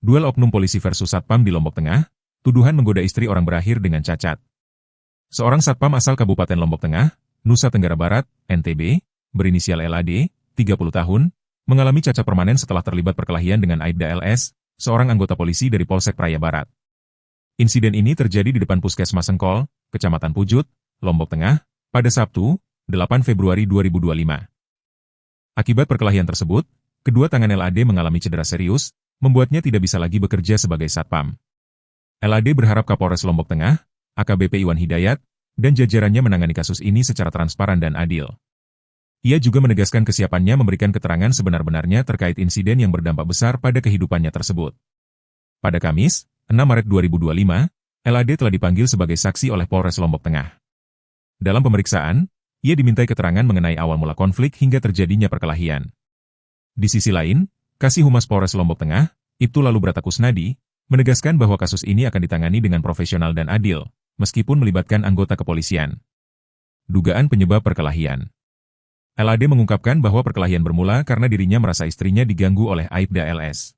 Duel oknum polisi versus Satpam di Lombok Tengah, tuduhan menggoda istri orang berakhir dengan cacat. Seorang Satpam asal Kabupaten Lombok Tengah, Nusa Tenggara Barat, NTB, berinisial LAD, 30 tahun, mengalami cacat permanen setelah terlibat perkelahian dengan Aibda LS, seorang anggota polisi dari Polsek Praia Barat. Insiden ini terjadi di depan Puskesmas Sengkol, Kecamatan Pujut, Lombok Tengah, pada Sabtu, 8 Februari 2025. Akibat perkelahian tersebut, kedua tangan LAD mengalami cedera serius, membuatnya tidak bisa lagi bekerja sebagai Satpam. LAD berharap Kapolres Lombok Tengah, AKBP Iwan Hidayat, dan jajarannya menangani kasus ini secara transparan dan adil. Ia juga menegaskan kesiapannya memberikan keterangan sebenar-benarnya terkait insiden yang berdampak besar pada kehidupannya tersebut. Pada Kamis, 6 Maret 2025, LAD telah dipanggil sebagai saksi oleh Polres Lombok Tengah. Dalam pemeriksaan, ia dimintai keterangan mengenai awal mula konflik hingga terjadinya perkelahian. Di sisi lain, Kasih Humas Polres Lombok Tengah, Ibtu Lalu Brata Kusnadi, menegaskan bahwa kasus ini akan ditangani dengan profesional dan adil, meskipun melibatkan anggota kepolisian. Dugaan penyebab perkelahian. LAD mengungkapkan bahwa perkelahian bermula karena dirinya merasa istrinya diganggu oleh Aibda LS.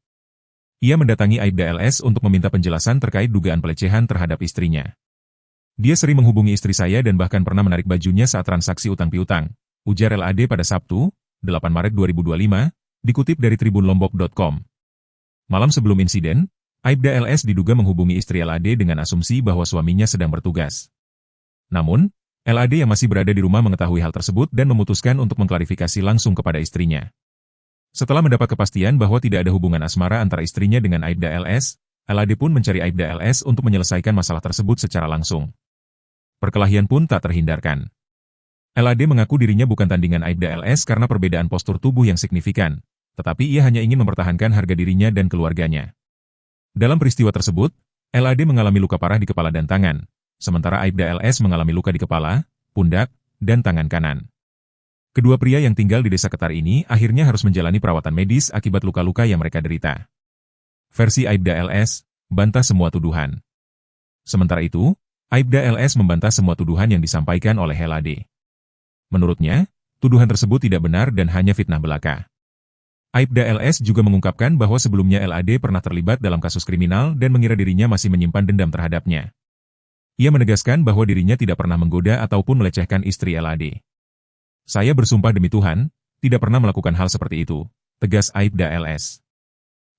Ia mendatangi Aibda LS untuk meminta penjelasan terkait dugaan pelecehan terhadap istrinya. Dia sering menghubungi istri saya dan bahkan pernah menarik bajunya saat transaksi utang piutang, ujar LAD pada Sabtu, 8 Maret 2025, dikutip dari tribunlombok.com. Malam sebelum insiden, Aibda LS diduga menghubungi istri LAD dengan asumsi bahwa suaminya sedang bertugas. Namun, LAD yang masih berada di rumah mengetahui hal tersebut dan memutuskan untuk mengklarifikasi langsung kepada istrinya. Setelah mendapat kepastian bahwa tidak ada hubungan asmara antara istrinya dengan Aibda LS, LAD pun mencari Aibda LS untuk menyelesaikan masalah tersebut secara langsung. Perkelahian pun tak terhindarkan. LAD mengaku dirinya bukan tandingan Aibda LS karena perbedaan postur tubuh yang signifikan, tetapi ia hanya ingin mempertahankan harga dirinya dan keluarganya. Dalam peristiwa tersebut, LAD mengalami luka parah di kepala dan tangan, sementara Aibda LS mengalami luka di kepala, pundak, dan tangan kanan. Kedua pria yang tinggal di Desa Ketar ini akhirnya harus menjalani perawatan medis akibat luka-luka yang mereka derita. Versi Aibda LS, bantah semua tuduhan. Sementara itu, Aibda LS membantah semua tuduhan yang disampaikan oleh LAD. Menurutnya, tuduhan tersebut tidak benar dan hanya fitnah belaka. Aibda LS juga mengungkapkan bahwa sebelumnya LAD pernah terlibat dalam kasus kriminal dan mengira dirinya masih menyimpan dendam terhadapnya. Ia menegaskan bahwa dirinya tidak pernah menggoda ataupun melecehkan istri LAD. Saya bersumpah demi Tuhan, tidak pernah melakukan hal seperti itu, tegas Aibda LS.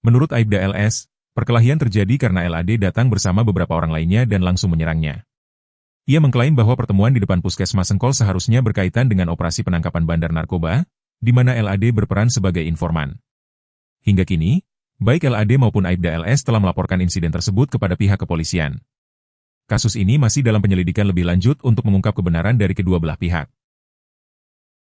Menurut Aibda LS, perkelahian terjadi karena LAD datang bersama beberapa orang lainnya dan langsung menyerangnya. Ia mengklaim bahwa pertemuan di depan Puskesmas Sengkol seharusnya berkaitan dengan operasi penangkapan bandar narkoba, di mana LAD berperan sebagai informan. Hingga kini, baik LAD maupun Aibda LS telah melaporkan insiden tersebut kepada pihak kepolisian. Kasus ini masih dalam penyelidikan lebih lanjut untuk mengungkap kebenaran dari kedua belah pihak.